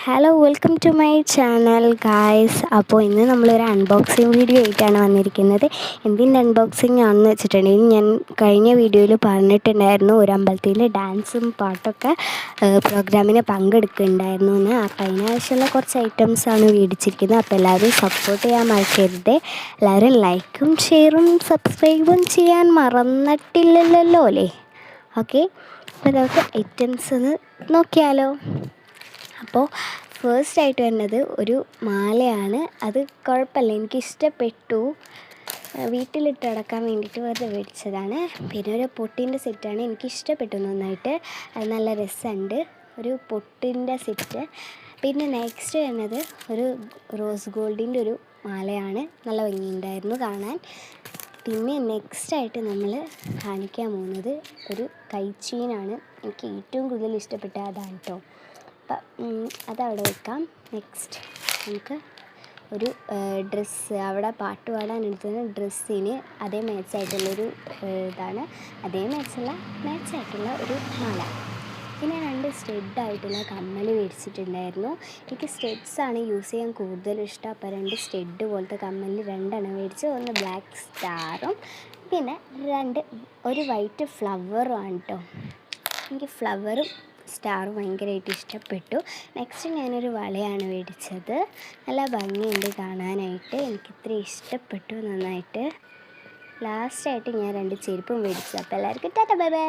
Hello welcome to my channel guys. അപ്പോൾ ഇന്ന് നമ്മളൊരു അൺബോക്സിങ് വീഡിയോ ആയിട്ടാണ് വന്നിരിക്കുന്നത്. എന്തിൻ്റെ അൺബോക്സിങ് ആണെന്ന് വെച്ചിട്ടുണ്ടെങ്കിൽ ഞാൻ കഴിഞ്ഞ വീഡിയോയിൽ പറഞ്ഞിട്ടുണ്ടായിരുന്നു ഒരു അമ്പലത്തിൽ ഡാൻസും പാട്ടൊക്കെ പ്രോഗ്രാമിന് പങ്കെടുക്കുന്നുണ്ടായിരുന്നു എന്ന്. അപ്പോൾ അതിനാവശ്യമുള്ള കുറച്ച് ഐറ്റംസാണ് മേടിച്ചിരിക്കുന്നത്. അപ്പോൾ എല്ലാവരും സപ്പോർട്ട് ചെയ്യാൻ മറക്കരുത്. എല്ലാവരും ലൈക്കും ഷെയറും സബ്സ്ക്രൈബും ചെയ്യാൻ മറന്നിട്ടില്ലല്ലോ അല്ലേ? ഓക്കെ, അപ്പോൾ നമുക്ക് ഐറ്റംസ് ഒന്ന് നോക്കിയാലോ. അപ്പോൾ ഫേസ്റ്റായിട്ട് വരുന്നത് ഒരു മാലയാണ്. അത് കുഴപ്പമില്ല, എനിക്കിഷ്ടപ്പെട്ടു. വീട്ടിലിട്ട് നടക്കാൻ വേണ്ടിയിട്ട് വെറുതെ മേടിച്ചതാണ്. പിന്നെ ഒരു പൊട്ടിൻ്റെ സെറ്റാണ്, എനിക്കിഷ്ടപ്പെട്ടു നന്നായിട്ട്. അത് നല്ല രസമുണ്ട്, ഒരു പൊട്ടിൻ്റെ സെറ്റ്. പിന്നെ നെക്സ്റ്റ് വരുന്നത് ഒരു റോസ് ഗോൾഡിൻ്റെ ഒരു മാലയാണ്. നല്ല ഭംഗിയുണ്ടായിരുന്നു കാണാൻ. പിന്നെ നെക്സ്റ്റായിട്ട് നമ്മൾ കാണിക്കാൻ പോകുന്നത് ഒരു കൈച്ചെയിനാണ്. എനിക്ക് ഏറ്റവും കൂടുതൽ ഇഷ്ടപ്പെട്ട അതാണ് കേട്ടോ. അപ്പം അതവിടെ വെക്കാം. നെക്സ്റ്റ് നമുക്ക് ഒരു ഡ്രസ്സ്, അവിടെ പാട്ട് പാടാൻ എടുത്തുന്ന ഡ്രസ്സിന് അതേ മാച്ചായിട്ടുള്ളൊരു ഇതാണ്, അതേ മാച്ചായിട്ടുള്ള ഒരു മാല. പിന്നെ 2 സ്റ്റെഡായിട്ടുള്ള കമ്മൽ മേടിച്ചിട്ടുണ്ടായിരുന്നു. എനിക്ക് സ്റ്റെഡ്സാണ് യൂസ് ചെയ്യാൻ കൂടുതലും ഇഷ്ടം. അപ്പോൾ 2 സ്റ്റെഡ് പോലത്തെ കമ്മൽ 2 മേടിച്ച്, ഒന്ന് ബ്ലാക്ക് സ്റ്റാറും പിന്നെ ഒരു വൈറ്റ് ഫ്ലവറുമാണ് കേട്ടോ. എനിക്ക് ഫ്ലവറും സ്റ്റാറും ഭയങ്കരമായിട്ട് ഇഷ്ടപ്പെട്ടു. നെക്സ്റ്റ് ഞാനൊരു വളയാണ് മേടിച്ചത്. നല്ല ഭംഗിയുണ്ട് കാണാനായിട്ട്, എനിക്കിത്ര ഇഷ്ടപ്പെട്ടു നന്നായിട്ട്. ലാസ്റ്റായിട്ട് ഞാൻ 2 ചെരുപ്പും മേടിച്ചു. അപ്പോൾ എല്ലാവർക്കും ടാറ്റ ബൈ ബൈ.